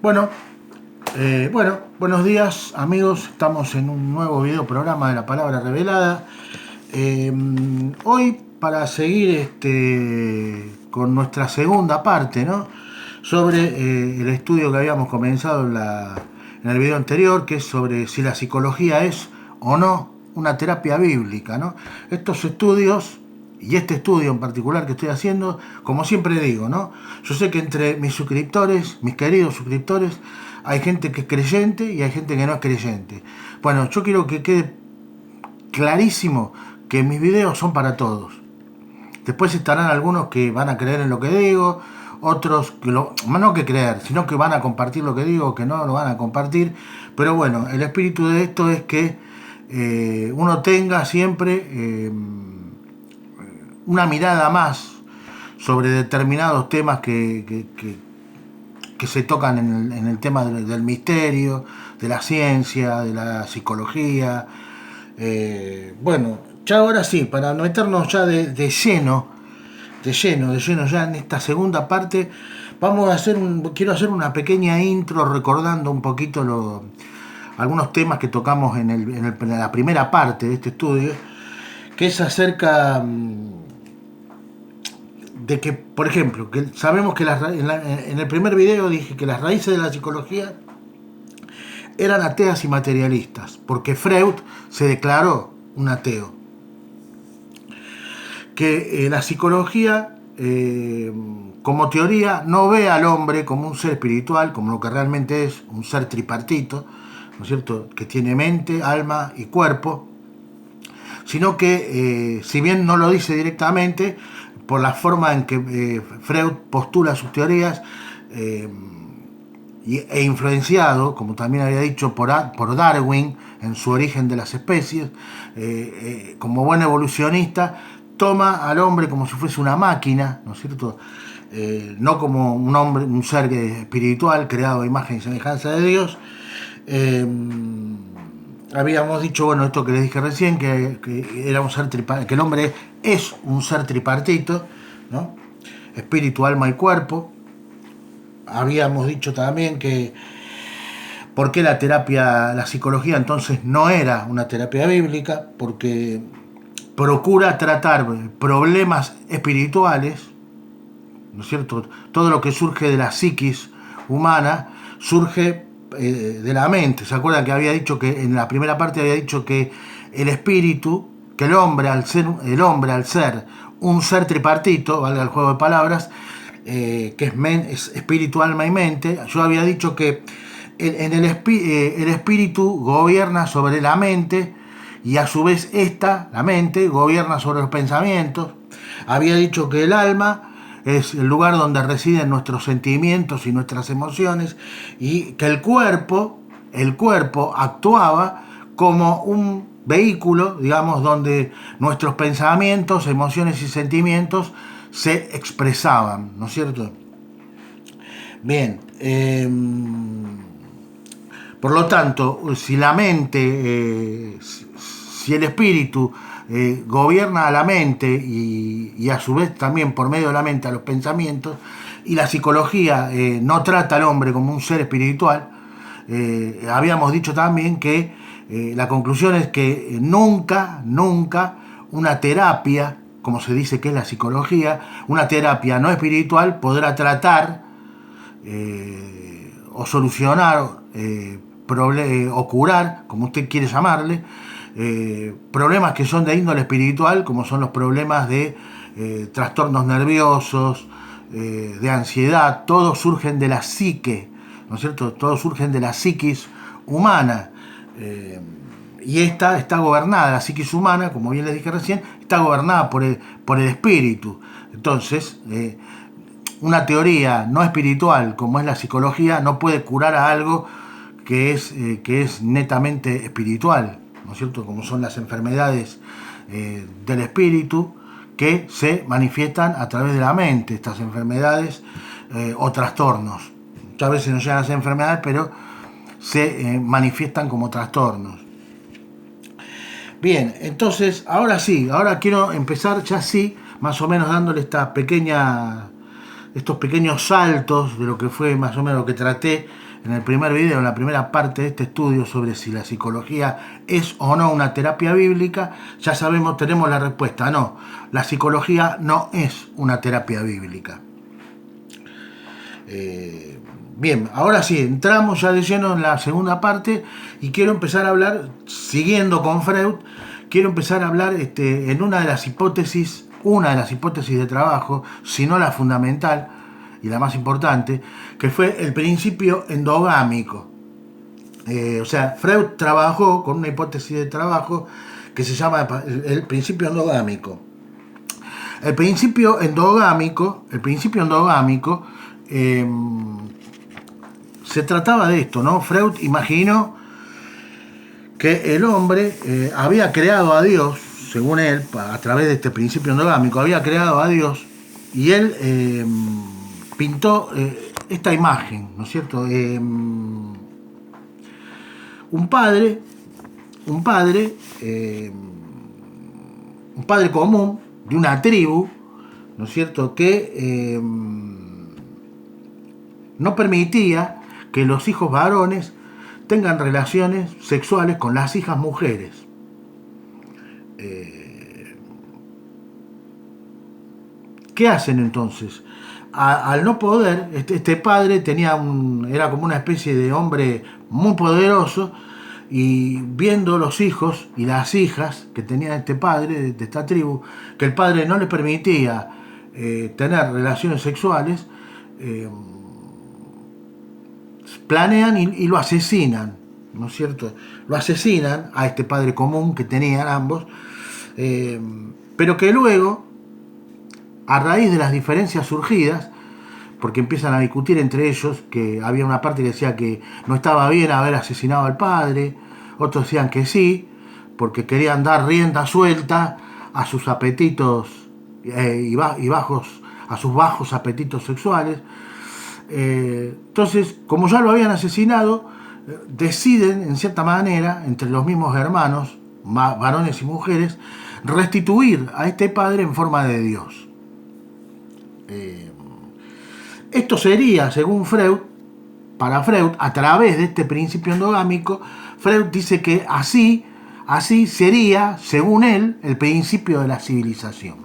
Bueno, buenos días amigos, estamos en un nuevo video programa de la palabra revelada. Hoy para seguir con nuestra segunda parte, ¿no? Sobre el estudio que habíamos comenzado en el video anterior, que es sobre si la psicología es o no una terapia bíblica, ¿no? Estos estudios, y este estudio en particular que estoy haciendo, como siempre digo, ¿no? Yo sé que entre mis suscriptores, mis queridos suscriptores, hay gente que es creyente y hay gente que no es creyente. Bueno, yo quiero que quede clarísimo que mis videos son para todos. Después estarán algunos que van a creer en lo que digo, otros que no que creer, sino que van a compartir lo que digo, que no lo van a compartir. Pero bueno, el espíritu de esto es que uno tenga siempre una mirada más sobre determinados temas que se tocan en el tema del misterio, de la ciencia, de la psicología. Bueno, ya ahora sí, para meternos ya de lleno ya en esta segunda parte, quiero hacer una pequeña intro recordando un poquito algunos temas que tocamos en la primera parte de este estudio, que es acerca de que, por ejemplo, que sabemos que en el primer video dije que las raíces de la psicología eran ateas y materialistas, porque Freud se declaró un ateo. Que la psicología, como teoría, no ve al hombre como un ser espiritual, como lo que realmente es, un ser tripartito, ¿no es cierto?, que tiene mente, alma y cuerpo, sino que, si bien no lo dice directamente, por la forma en que Freud postula sus teorías, e influenciado, como también había dicho, por Darwin en su Origen de las Especies, como buen evolucionista, toma al hombre como si fuese una máquina, ¿no es cierto?, no como un hombre, un ser espiritual creado a imagen y semejanza de Dios. Habíamos dicho, bueno, esto que les dije recién, que era un ser que el hombre es un ser tripartito, ¿no?, espíritu, alma y cuerpo. Habíamos dicho también que por qué la psicología entonces no era una terapia bíblica, porque procura tratar problemas espirituales, ¿no es cierto? Todo lo que surge de la psiquis humana surge de la mente. ¿Se acuerdan que había dicho que en la primera parte había dicho que el espíritu, que el hombre al ser un ser tripartito, valga el juego de palabras, que es espíritu, alma y mente? Yo había dicho que el espíritu gobierna sobre la mente y a su vez la mente, gobierna sobre los pensamientos. Había dicho que el alma es el lugar donde residen nuestros sentimientos y nuestras emociones, y que el cuerpo actuaba como un vehículo, digamos, donde nuestros pensamientos, emociones y sentimientos se expresaban, ¿no es cierto? Bien, por lo tanto, si la mente, si el espíritu gobierna a la mente y a su vez también por medio de la mente a los pensamientos, y la psicología no trata al hombre como un ser espiritual, habíamos dicho también que la conclusión es que nunca una terapia, como se dice que es la psicología, una terapia no espiritual podrá tratar o solucionar o curar, como usted quiere llamarle, problemas que son de índole espiritual, como son los problemas de trastornos nerviosos, de ansiedad. Todos surgen de la psique, ¿no es cierto? Todos surgen de la psiquis humana, y esta está gobernada, la psiquis humana, como bien les dije recién, está gobernada por el espíritu. Entonces, una teoría no espiritual como es la psicología no puede curar a algo que es netamente espiritual, ¿no es cierto?, como son las enfermedades del espíritu, que se manifiestan a través de la mente, estas enfermedades o trastornos. Muchas veces no llegan a ser enfermedades, pero se manifiestan como trastornos. Bien, entonces, ahora quiero empezar ya sí, más o menos dándole esta pequeña estos pequeños saltos de lo que fue más o menos lo que traté en el primer video, en la primera parte de este estudio sobre si la psicología es o no una terapia bíblica, ya sabemos, tenemos la respuesta, no, la psicología no es una terapia bíblica. Bien, ahora sí, entramos ya de lleno en la segunda parte y quiero empezar a hablar, siguiendo con Freud, quiero empezar a hablar en una de las hipótesis de trabajo, si no la fundamental y la más importante, que fue el principio endogámico. O sea, Freud trabajó con una hipótesis de trabajo que se llama el principio endogámico. El principio endogámico se trataba de esto, ¿no? Freud imaginó que el hombre había creado a Dios, según él, a través de este principio endogámico, había creado a Dios, y él pintó esta imagen, ¿no es cierto? Un padre común de una tribu, ¿no es cierto?, que no permitía que los hijos varones tengan relaciones sexuales con las hijas mujeres. ¿Qué hacen entonces? Al no poder, este padre era como una especie de hombre muy poderoso, y viendo los hijos y las hijas que tenía este padre de esta tribu, que el padre no le permitía tener relaciones sexuales, planean y lo asesinan, ¿no es cierto? Lo asesinan a este padre común que tenían ambos, pero que luego, a raíz de las diferencias surgidas, porque empiezan a discutir entre ellos, que había una parte que decía que no estaba bien haber asesinado al padre, otros decían que sí, porque querían dar rienda suelta a sus apetitos a sus bajos apetitos sexuales. Entonces, como ya lo habían asesinado, deciden, en cierta manera, entre los mismos hermanos, varones y mujeres, restituir a este padre en forma de Dios. Esto sería, según Freud, para Freud, a través de este principio endogámico, Freud dice que así sería, según él, el principio de la civilización.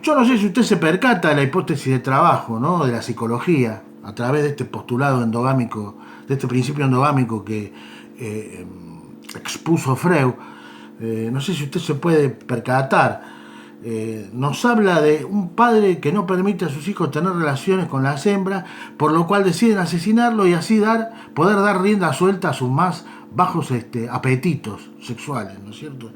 Yo no sé si usted se percata de la hipótesis de trabajo, ¿no?, de la psicología, a través de este postulado endogámico, de este principio endogámico que expuso Freud. No sé si usted se puede percatar. Nos habla de un padre que no permite a sus hijos tener relaciones con las hembras, por lo cual deciden asesinarlo y así poder dar rienda suelta a sus más bajos apetitos sexuales, ¿no es cierto?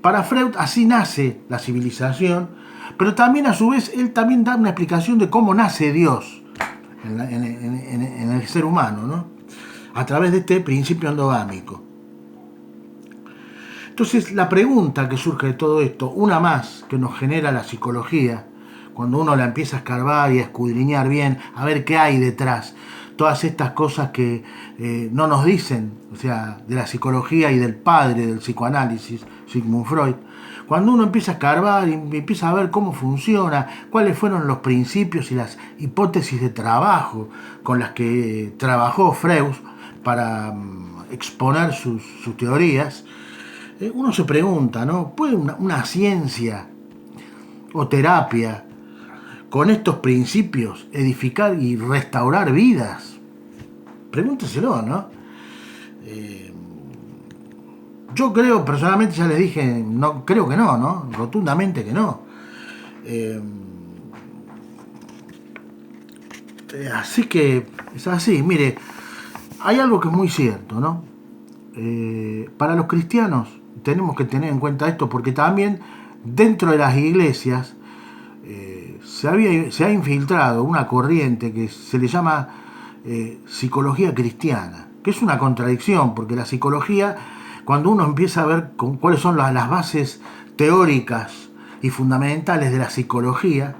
Para Freud así nace la civilización, pero también a su vez él también da una explicación de cómo nace Dios en el ser humano, ¿no?, a través de este principio endogámico. Entonces, la pregunta que surge de todo esto, una más que nos genera la psicología, cuando uno la empieza a escarbar y a escudriñar bien, a ver qué hay detrás, todas estas cosas que no nos dicen, o sea, de la psicología y del padre del psicoanálisis, Sigmund Freud, cuando uno empieza a escarbar y empieza a ver cómo funciona, cuáles fueron los principios y las hipótesis de trabajo con las que trabajó Freud para exponer sus teorías, uno se pregunta, ¿no? ¿Puede una ciencia o terapia con estos principios edificar y restaurar vidas? Pregúnteselo, ¿no? Yo creo, personalmente, ya les dije, no, creo que no, ¿no? Rotundamente que no. Así que es así. Mire, hay algo que es muy cierto, ¿no? Para los cristianos tenemos que tener en cuenta esto, porque también dentro de las iglesias se ha infiltrado una corriente que se le llama psicología cristiana, que es una contradicción, porque la psicología, cuando uno empieza a ver cuáles son las bases teóricas y fundamentales de la psicología,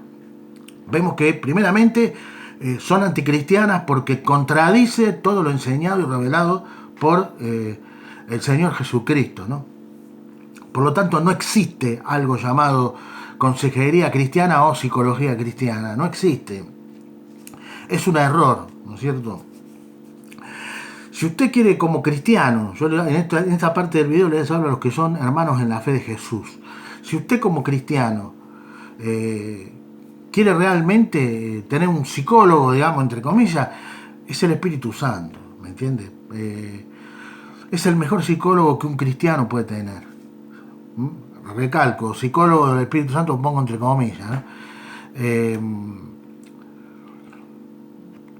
vemos que primeramente son anticristianas porque contradice todo lo enseñado y revelado por el Señor Jesucristo, ¿no? Por lo tanto, no existe algo llamado consejería cristiana o psicología cristiana. No existe. Es un error, ¿no es cierto? Si usted quiere como cristiano, yo en esta parte del video les hablo a los que son hermanos en la fe de Jesús. Si usted como cristiano quiere realmente tener un psicólogo, digamos, entre comillas, es el Espíritu Santo, ¿me entiende? Es el mejor psicólogo que un cristiano puede tener. Recalco, psicólogo del Espíritu Santo pongo entre comillas, ¿no?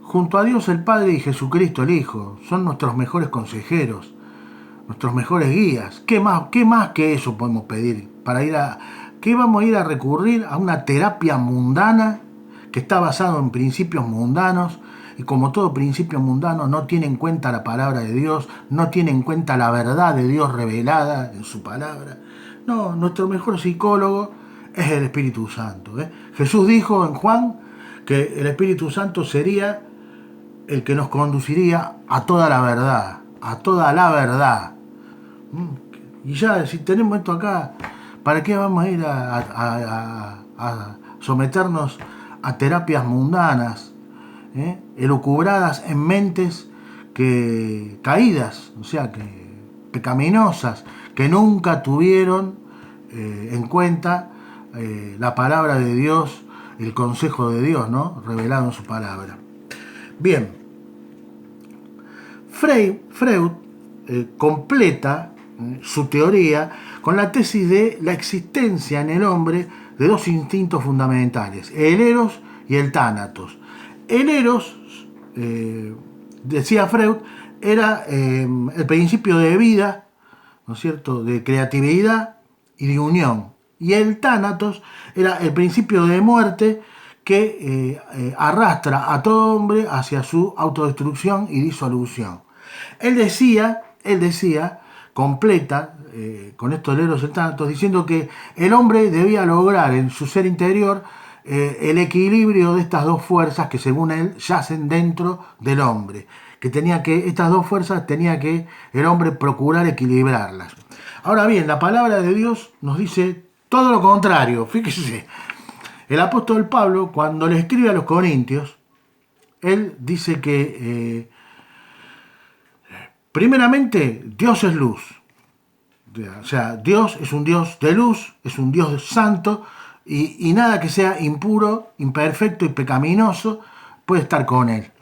Junto a Dios el Padre y Jesucristo el Hijo, son nuestros mejores consejeros, nuestros mejores guías. ¿Qué más que eso podemos pedir? ¿Qué vamos a ir a recurrir a una terapia mundana que está basada en principios mundanos? Y como todo principio mundano no tiene en cuenta la palabra de Dios, no tiene en cuenta la verdad de Dios revelada en su palabra. No, nuestro mejor psicólogo es el Espíritu Santo. Jesús dijo en Juan que el Espíritu Santo sería el que nos conduciría a toda la verdad, a toda la verdad. Y ya, si tenemos esto acá, ¿para qué vamos a ir a someternos a terapias mundanas, elucubradas en mentes caídas, o sea, que pecaminosas, que nunca tuvieron en cuenta la palabra de Dios, el consejo de Dios, ¿no? Revelado en su palabra. Bien, Freud completa su teoría con la tesis de la existencia en el hombre de dos instintos fundamentales, el eros y el tánatos. El eros, decía Freud, era el principio de vida, ¿no es cierto?, de creatividad y de unión. Y el tánatos era el principio de muerte que arrastra a todo hombre hacia su autodestrucción y disolución. Él decía, completa con esto del eros y el tánatos, diciendo que el hombre debía lograr en su ser interior el equilibrio de estas dos fuerzas que según él yacen dentro del hombre, estas dos fuerzas tenía que el hombre procurar equilibrarlas. Ahora bien, la palabra de Dios nos dice todo lo contrario. Fíjese, el apóstol Pablo, cuando le escribe a los Corintios, él dice que primeramente Dios es luz. O sea, Dios es un Dios de luz, es un Dios santo, y nada que sea impuro, imperfecto y pecaminoso puede estar con él,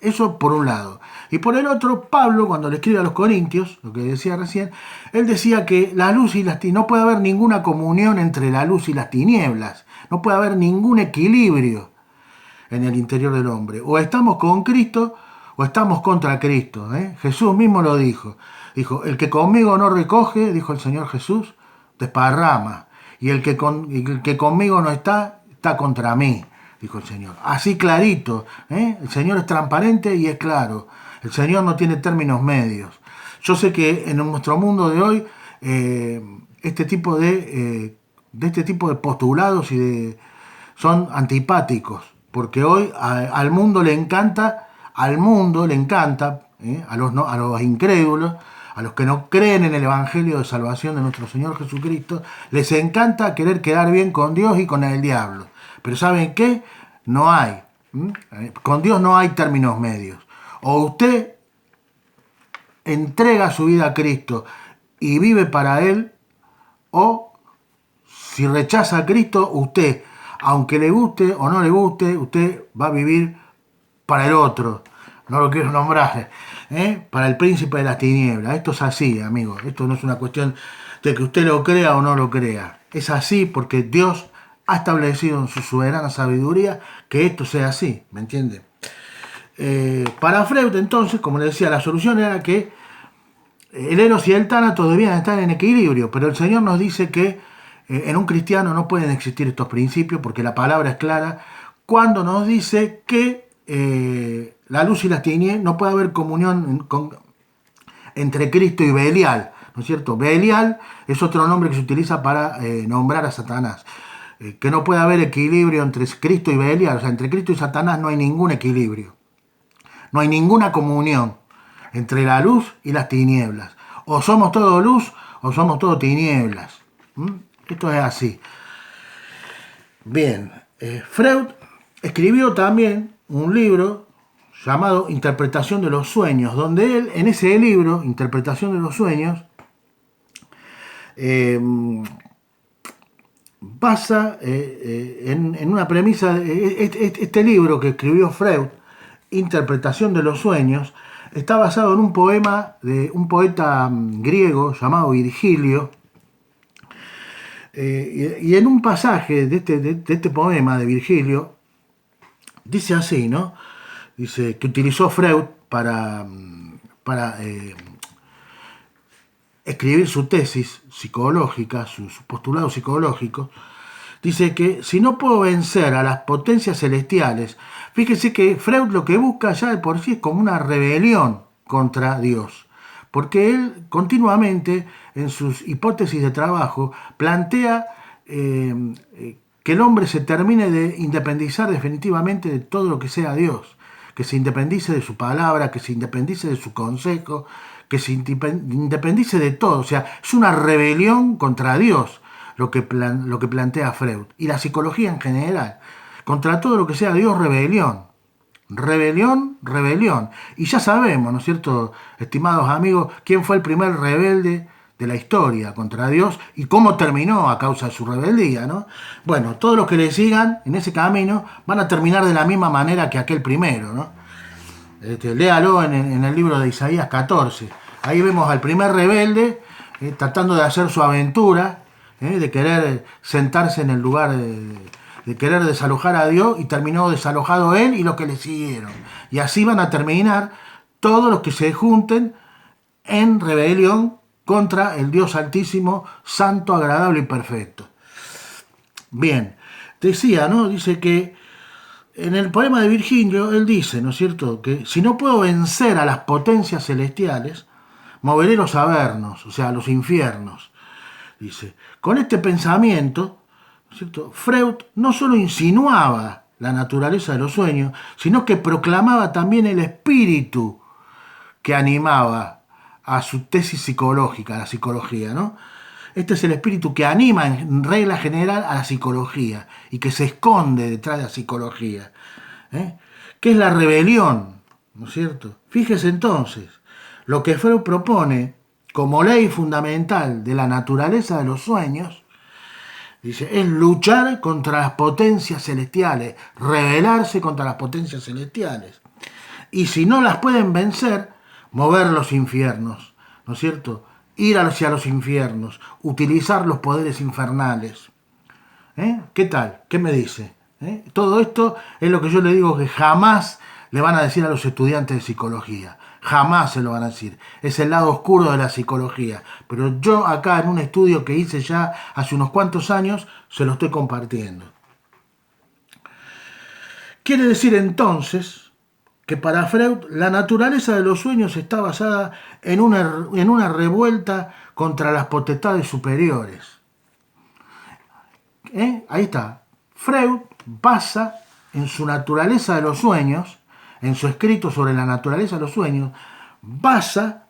Eso por un lado. Y por el otro, Pablo, cuando le escribe a los Corintios, lo que decía recién, él decía que la luz y las tinieblas, no puede haber ninguna comunión entre la luz y las tinieblas, no puede haber ningún equilibrio en el interior del hombre. O estamos con Cristo o estamos contra Cristo. Jesús mismo lo dijo. Dijo, el que conmigo no recoge, dijo el Señor Jesús, desparrama. Y el que conmigo no está contra mí, dijo el Señor. Así clarito. El Señor es transparente y es claro. El Señor no tiene términos medios. Yo sé que en nuestro mundo de hoy este tipo de postulados son antipáticos, porque hoy al mundo le encanta, a los incrédulos, a los que no creen en el Evangelio de salvación de nuestro Señor Jesucristo, les encanta querer quedar bien con Dios y con el diablo. Pero ¿saben qué? No hay. Con Dios no hay términos medios. O usted entrega su vida a Cristo y vive para Él, o si rechaza a Cristo, usted, aunque le guste o no le guste, usted va a vivir para el otro. No lo quiero nombrar, para el príncipe de las tinieblas. Esto es así, amigos. Esto no es una cuestión de que usted lo crea o no lo crea. Es así porque Dios ha establecido en su soberana sabiduría que esto sea así, ¿me entiende? Para Freud, entonces, como le decía, la solución era que el eros y el tánatos debían estar en equilibrio, pero el Señor nos dice que en un cristiano no pueden existir estos principios porque la palabra es clara cuando nos dice que la luz y las tinieblas, no puede haber comunión entre Cristo y Belial, ¿no es cierto? Belial es otro nombre que se utiliza para nombrar a Satanás. Que no puede haber equilibrio entre Cristo y Belial, o sea, entre Cristo y Satanás no hay ningún equilibrio. No hay ninguna comunión entre la luz y las tinieblas. O somos todo luz o somos todos tinieblas. Esto es así. Bien, Freud escribió también un libro llamado Interpretación de los Sueños, donde él, en ese libro, Interpretación de los Sueños, basa en una premisa. Este libro que escribió Freud, Interpretación de los Sueños, está basado en un poema de un poeta griego llamado Virgilio. Y en un pasaje de este poema de Virgilio, dice así, ¿no? Dice que utilizó Freud para escribir su tesis psicológica, sus postulados psicológicos. Dice que si no puedo vencer a las potencias celestiales, fíjese que Freud lo que busca ya de por sí es como una rebelión contra Dios, porque él continuamente en sus hipótesis de trabajo plantea que el hombre se termine de independizar definitivamente de todo lo que sea Dios, que se independice de su palabra, que se independice de su consejo, que se independice de todo. O sea, es una rebelión contra Dios lo que plantea Freud. Y la psicología en general. Contra todo lo que sea Dios, rebelión. Rebelión, rebelión. Y ya sabemos, ¿no es cierto, estimados amigos, quién fue el primer rebelde de la historia contra Dios y cómo terminó a causa de su rebeldía, ¿no? Bueno, todos los que le sigan en ese camino van a terminar de la misma manera que aquel primero, ¿no? Léalo en el libro de Isaías 14. Ahí vemos al primer rebelde tratando de hacer su aventura, de querer sentarse en el lugar de querer desalojar a Dios, y terminó desalojado él y los que le siguieron. Y así van a terminar todos los que se junten en rebelión contra el Dios Altísimo, santo, agradable y perfecto. Bien, decía, ¿no? Dice que en el poema de Virgilio, él dice, ¿no es cierto?, que si no puedo vencer a las potencias celestiales, moveré los avernos, o sea, los infiernos. Dice, con este pensamiento, ¿no es cierto?, Freud no solo insinuaba la naturaleza de los sueños, sino que proclamaba también el espíritu que animaba a su tesis psicológica, a la psicología, ¿no? Este es el espíritu que anima en regla general a la psicología y que se esconde detrás de la psicología, que es la rebelión, ¿no es cierto? Fíjese entonces, lo que Freud propone como ley fundamental de la naturaleza de los sueños, dice, es luchar contra las potencias celestiales, rebelarse contra las potencias celestiales. Y si no las pueden vencer, mover los infiernos, ¿no es cierto?, ir hacia los infiernos, utilizar los poderes infernales. ¿Qué tal? ¿Qué me dice? Todo esto es lo que yo le digo que jamás le van a decir a los estudiantes de psicología. Jamás se lo van a decir. Es el lado oscuro de la psicología. Pero yo acá en un estudio que hice ya hace unos cuantos años, se lo estoy compartiendo. Quiere decir entonces que para Freud la naturaleza de los sueños está basada en una revuelta contra las potestades superiores. Ahí está. Freud basa en su naturaleza de los sueños, en su escrito sobre la naturaleza de los sueños, basa,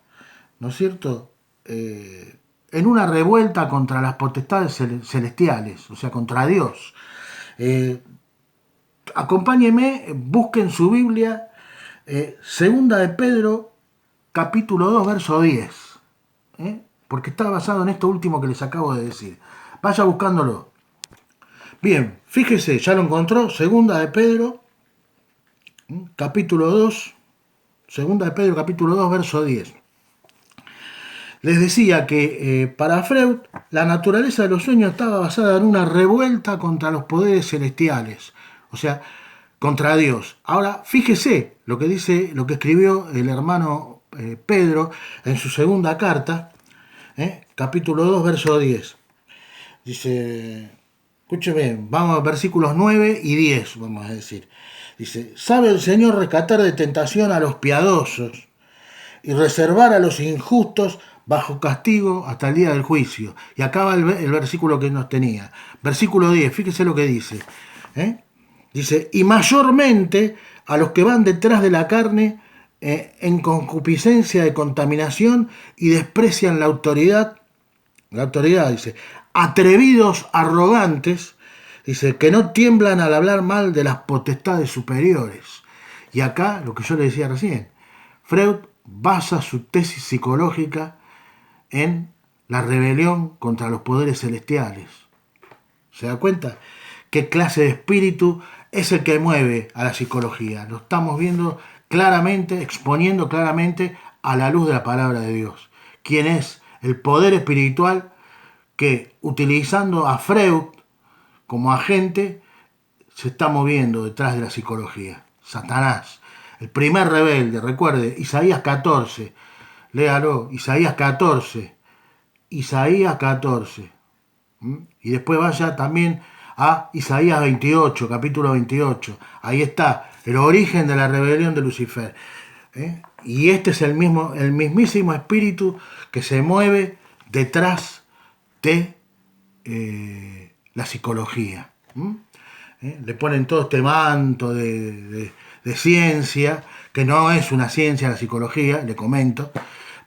¿no es cierto?, en una revuelta contra las potestades celestiales, o sea, contra Dios. Acompáñenme, busquen su Biblia, Segunda de Pedro, capítulo 2, verso 10, porque está basado en esto último que les acabo de decir. Vaya buscándolo. Bien, fíjese, ya lo encontró, Segunda de Pedro, capítulo 2, Segunda de Pedro, capítulo 2, verso 10. Les decía que para Freud la naturaleza de los sueños estaba basada en una revuelta contra los poderes celestiales, o sea, contra Dios. Ahora, fíjese lo que dice, lo que escribió el hermano Pedro en su segunda carta, capítulo 2, verso 10. Dice, escúcheme, vamos a versículos 9 y 10, vamos a decir. Dice, sabe el Señor rescatar de tentación a los piadosos y reservar a los injustos bajo castigo hasta el día del juicio. Y acaba el versículo que nos tenía. Versículo 10, fíjese lo que dice. Dice, y mayormente a los que van detrás de la carne en concupiscencia de contaminación y desprecian la autoridad la autoridad, dice, atrevidos, arrogantes, dice, que no tiemblan al hablar mal de las potestades superiores. Y acá, lo que yo le decía recién, Freud basa su tesis psicológica en la rebelión contra los poderes celestiales. ¿Se da cuenta? ¿Qué clase de espíritu es el que mueve a la psicología? Lo estamos viendo claramente, exponiendo claramente a la luz de la palabra de Dios. ¿Quién es el poder espiritual que, utilizando a Freud como agente, se está moviendo detrás de la psicología? Satanás, el primer rebelde. Recuerde, Isaías 14, léalo, Isaías 14, Isaías 14. Y después vaya también a Isaías 28, capítulo 28. Ahí está el origen de la rebelión de Lucifer. Y este es el mismísimo espíritu que se mueve detrás de la psicología. Le ponen todo este manto de ciencia, que no es una ciencia la psicología, le comento,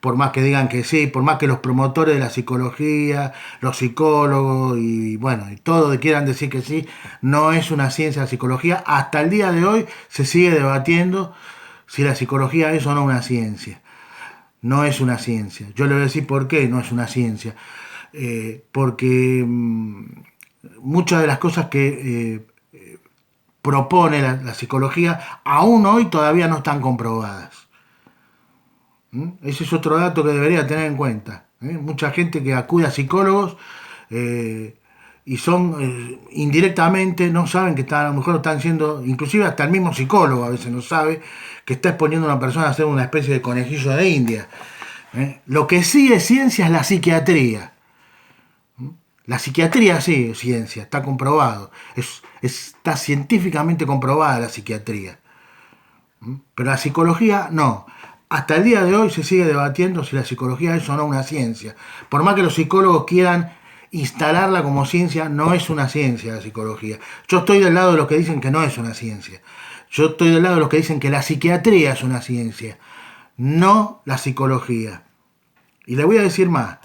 por más que digan que sí, por más que los promotores de la psicología, los psicólogos y bueno, y todo quieran decir que sí, no es una ciencia la psicología. Hasta el día de hoy se sigue debatiendo si la psicología es o no una ciencia. No es una ciencia. Yo le voy a decir por qué no es una ciencia. Porque muchas de las cosas que propone la psicología aún hoy todavía no están comprobadas. Ese es otro dato que debería tener en cuenta. Mucha gente que acude a psicólogos y son indirectamente, no saben que a lo mejor están siendo, inclusive hasta el mismo psicólogo a veces no sabe que está exponiendo a una persona a ser una especie de conejillo de India. Lo que sí es ciencia es la psiquiatría. La psiquiatría sí es ciencia, está comprobado. Está científicamente comprobada la psiquiatría. Pero la psicología no. Hasta el día de hoy se sigue debatiendo si la psicología es o no una ciencia. Por más que los psicólogos quieran instalarla como ciencia, no es una ciencia la psicología. Yo estoy del lado de los que dicen que no es una ciencia. Yo estoy del lado de los que dicen que la psiquiatría es una ciencia, no la psicología. Y le voy a decir más,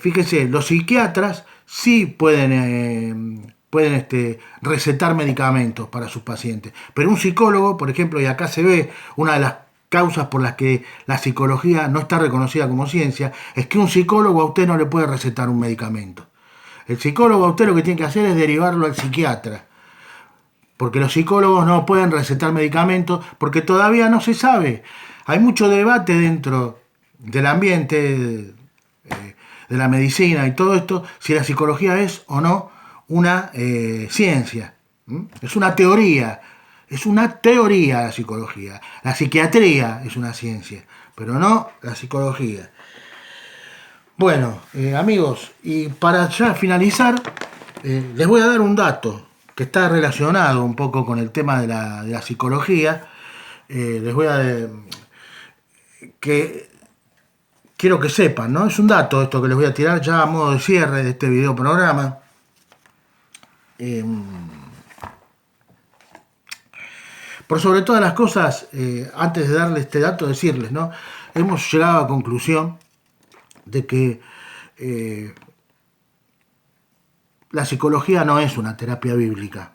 fíjese, los psiquiatras sí pueden recetar medicamentos para sus pacientes. Pero un psicólogo, por ejemplo, y acá se ve una de las causas por las que la psicología no está reconocida como ciencia, es que un psicólogo a usted no le puede recetar un medicamento. El psicólogo a usted lo que tiene que hacer es derivarlo al psiquiatra. Porque los psicólogos no pueden recetar medicamentos porque todavía no se sabe. Hay mucho debate dentro del ambiente de la medicina y todo esto, si la psicología es o no una ciencia. Es una teoría la psicología. La psiquiatría es una ciencia, pero no la psicología. Bueno, amigos, y para ya finalizar, les voy a dar un dato que está relacionado un poco con el tema de la psicología. Les voy a... que quiero que sepan, ¿no? Es un dato esto que les voy a tirar ya a modo de cierre de este video programa. Por sobre todas las cosas, antes de darles este dato, decirles, ¿no? Hemos llegado a la conclusión de que la psicología no es una terapia bíblica.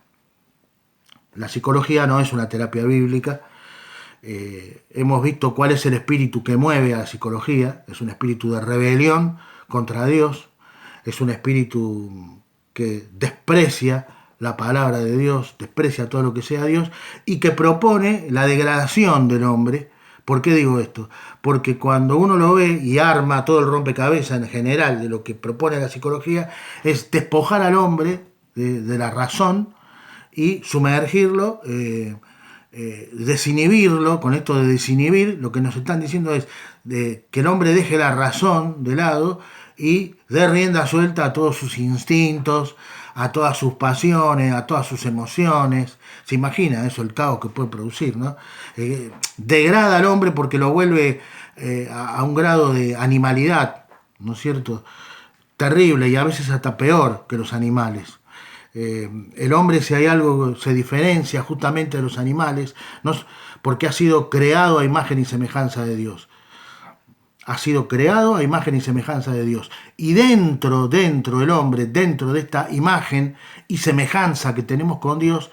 La psicología no es una terapia bíblica. Hemos visto cuál es el espíritu que mueve a la psicología. Es un espíritu de rebelión contra Dios. Es un espíritu que desprecia la palabra de Dios, desprecia todo lo que sea Dios y que propone la degradación del hombre. ¿Por qué digo esto? Porque cuando uno lo ve y arma todo el rompecabezas en general de lo que propone la psicología, es despojar al hombre de la razón y sumergirlo, desinhibirlo. Con esto de desinhibir, lo que nos están diciendo es que el hombre deje la razón de lado y dé rienda suelta a todos sus instintos, a todas sus pasiones, a todas sus emociones. Se imagina eso, el caos que puede producir, ¿no? Degrada al hombre porque lo vuelve a un grado de animalidad, ¿no es cierto? Terrible y a veces hasta peor que los animales. El hombre, si hay algo, se diferencia justamente de los animales, ¿no? Porque ha sido creado a imagen y semejanza de Dios. ha sido creado a imagen y semejanza de Dios. Y dentro del hombre, dentro de esta imagen y semejanza que tenemos con Dios,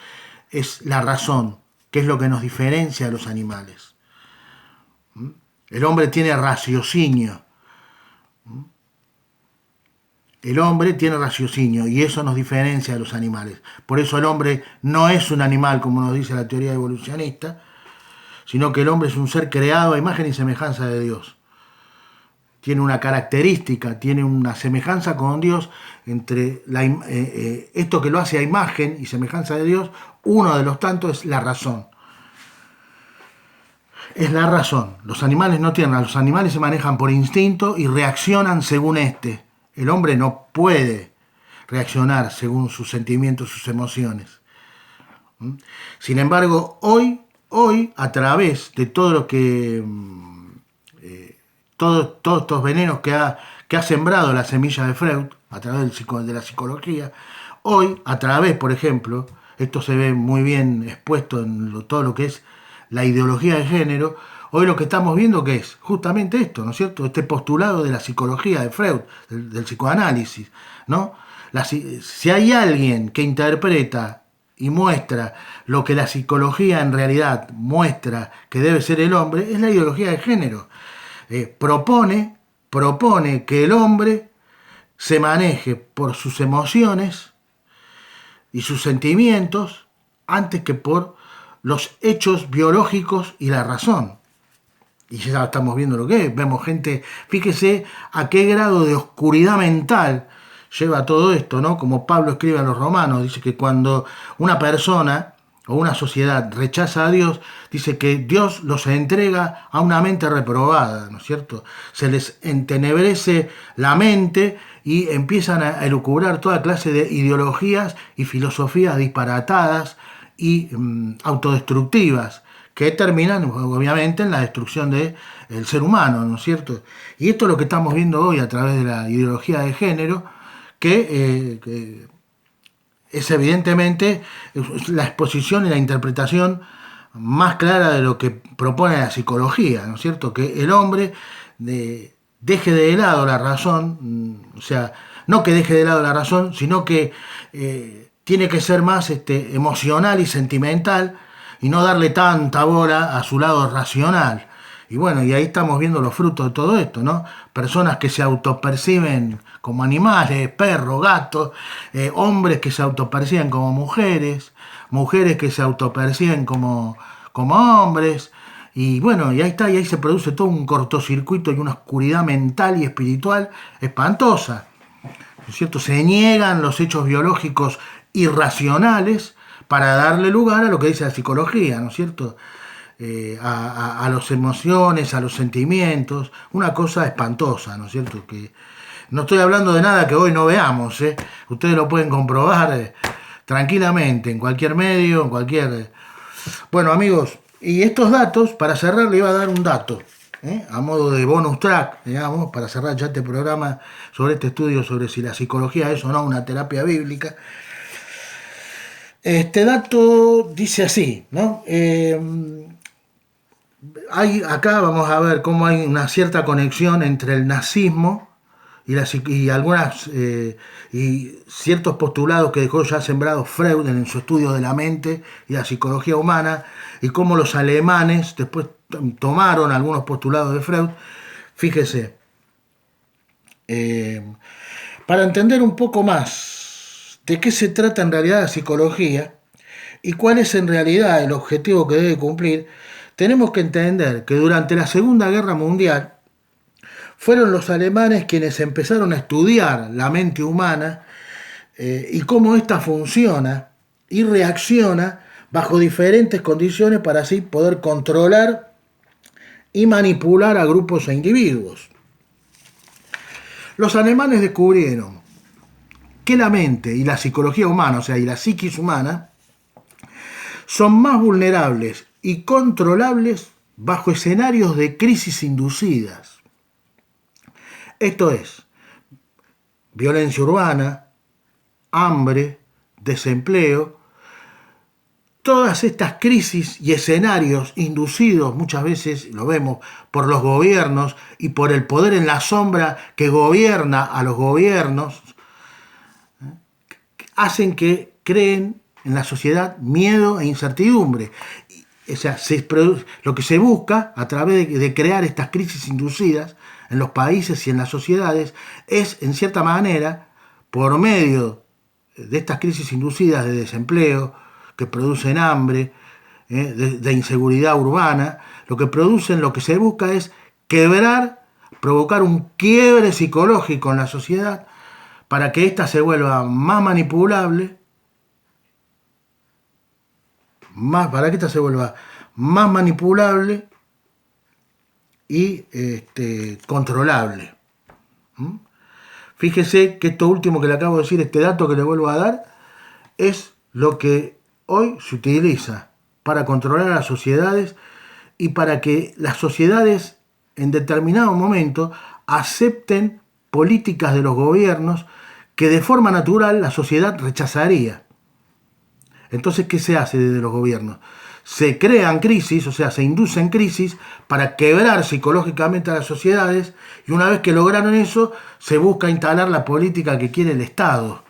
es la razón, que es lo que nos diferencia a los animales. El hombre tiene raciocinio. El hombre tiene raciocinio y eso nos diferencia de los animales. Por eso el hombre no es un animal, como nos dice la teoría evolucionista, sino que el hombre es un ser creado a imagen y semejanza de Dios. Tiene una característica, tiene una semejanza con Dios entre esto que lo hace a imagen y semejanza de Dios. Uno de los tantos es la razón. Es la razón. Los animales no tienen, los animales se manejan por instinto y reaccionan según este. El hombre no puede reaccionar según sus sentimientos, sus emociones. Sin embargo, hoy a través de todo lo que todos estos venenos que ha sembrado la semilla de Freud, a través de la psicología, hoy a través, por ejemplo, esto se ve muy bien expuesto en todo lo que es la ideología de género. Hoy lo que estamos viendo que es justamente esto, ¿no es cierto? Este postulado de la psicología de Freud, del psicoanálisis, ¿no? Si hay alguien que interpreta y muestra lo que la psicología en realidad muestra que debe ser el hombre, es la ideología de género. Propone que el hombre se maneje por sus emociones y sus sentimientos antes que por los hechos biológicos y la razón. Y ya estamos viendo lo que es. Vemos gente, fíjese a qué grado de oscuridad mental lleva todo esto, ¿no? Como Pablo escribe a los romanos, dice que cuando una persona o una sociedad rechaza a Dios, dice que Dios los entrega a una mente reprobada, ¿no es cierto? Se les entenebrece la mente y empiezan a elucubrar toda clase de ideologías y filosofías disparatadas y autodestructivas, que terminan obviamente en la destrucción del ser humano, ¿no es cierto? Y esto es lo que estamos viendo hoy a través de la ideología de género, que es evidentemente la exposición y la interpretación más clara de lo que propone la psicología, ¿no es cierto? Que el hombre deje de lado la razón, o sea, no que deje de lado la razón, sino que tiene que ser más emocional y sentimental, y no darle tanta bola a su lado racional. Y bueno, y ahí estamos viendo los frutos de todo esto, ¿no? Personas que se autoperciben como animales, perros, gatos, hombres que se autoperciben como mujeres, mujeres que se autoperciben como hombres. Y bueno, y ahí está, y ahí se produce todo un cortocircuito y una oscuridad mental y espiritual espantosa. ¿No es cierto? Se niegan los hechos biológicos irracionales para darle lugar a lo que dice la psicología, ¿no es cierto? A las emociones, a los sentimientos, una cosa espantosa, ¿no es cierto? Que no estoy hablando de nada que hoy no veamos, ¿eh? Ustedes lo pueden comprobar tranquilamente, en cualquier medio, en cualquier... Bueno, amigos, y estos datos, para cerrar le iba a dar un dato, a modo de bonus track, digamos, para cerrar ya este programa sobre este estudio sobre si la psicología es o no una terapia bíblica. Este dato dice así, ¿no? Acá vamos a ver cómo hay una cierta conexión entre el nazismo y algunas y ciertos postulados que dejó ya sembrados Freud en su estudio de la mente y la psicología humana, y cómo los alemanes después tomaron algunos postulados de Freud. Fíjese, para entender un poco más de qué se trata en realidad la psicología y cuál es en realidad el objetivo que debe cumplir, tenemos que entender que durante la Segunda Guerra Mundial fueron los alemanes quienes empezaron a estudiar la mente humana y cómo ésta funciona y reacciona bajo diferentes condiciones para así poder controlar y manipular a grupos e individuos. Los alemanes descubrieron que la mente y la psicología humana, o sea, y la psiquis humana, son más vulnerables y controlables bajo escenarios de crisis inducidas. Esto es, violencia urbana, hambre, desempleo, todas estas crisis y escenarios inducidos, muchas veces lo vemos, por los gobiernos y por el poder en la sombra que gobierna a los gobiernos, hacen que creen en la sociedad miedo e incertidumbre. O sea, lo que se busca a través de crear estas crisis inducidas en los países y en las sociedades es, en cierta manera, por medio de estas crisis inducidas de desempleo, que producen hambre, de inseguridad urbana, lo que se busca es quebrar, provocar un quiebre psicológico en la sociedad para que ésta se vuelva más manipulable, para que ésta se vuelva más manipulable y controlable. Fíjese que esto último que le acabo de decir, este dato que le vuelvo a dar, es lo que hoy se utiliza para controlar a las sociedades y para que las sociedades en determinado momento acepten políticas de los gobiernos que de forma natural la sociedad rechazaría. Entonces, ¿qué se hace desde los gobiernos? Se crean crisis, o sea, se inducen crisis para quebrar psicológicamente a las sociedades, y una vez que lograron eso, se busca instalar la política que quiere el Estado.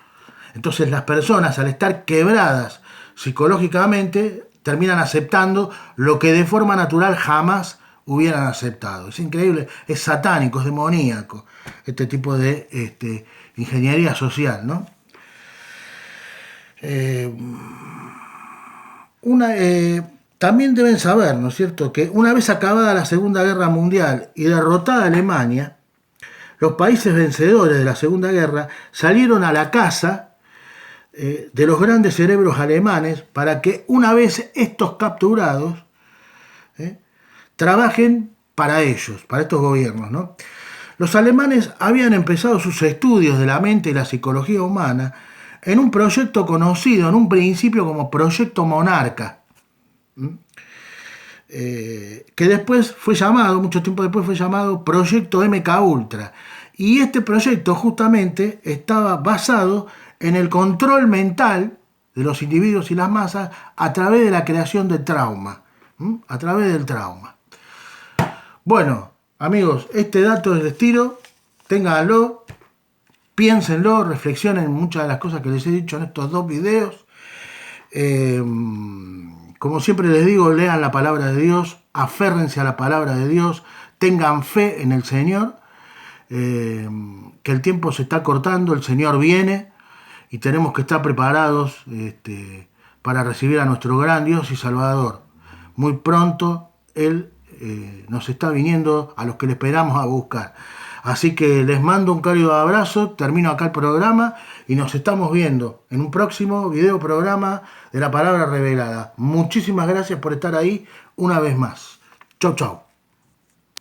Entonces las personas, al estar quebradas psicológicamente, terminan aceptando lo que de forma natural jamás hubieran aceptado. Es increíble, es satánico, es demoníaco este tipo de ingeniería social, ¿no? También deben saber, ¿no es cierto?, que una vez acabada la Segunda Guerra Mundial y derrotada Alemania, los países vencedores de la Segunda Guerra salieron a la caza de los grandes cerebros alemanes para que una vez estos capturados trabajen para ellos, para estos gobiernos, ¿no? Los alemanes habían empezado sus estudios de la mente y la psicología humana en un proyecto conocido en un principio como Proyecto Monarca, que después fue llamado, mucho tiempo después fue llamado Proyecto MK Ultra. Y este proyecto justamente estaba basado en el control mental de los individuos y las masas a través de la creación de trauma, a través del trauma. Bueno, amigos, este dato les tiro, ténganlo, piénsenlo, reflexionen en muchas de las cosas que les he dicho en estos dos videos. Como siempre les digo, lean la palabra de Dios, aférrense a la palabra de Dios, tengan fe en el Señor, que el tiempo se está cortando, el Señor viene y tenemos que estar preparados para recibir a nuestro gran Dios y Salvador. Muy pronto Él nos está viniendo a los que le esperamos a buscar. Así que les mando un cálido abrazo, termino acá el programa y nos estamos viendo en un próximo video programa de la Palabra Revelada. Muchísimas gracias por estar ahí una vez más. Chau, chau.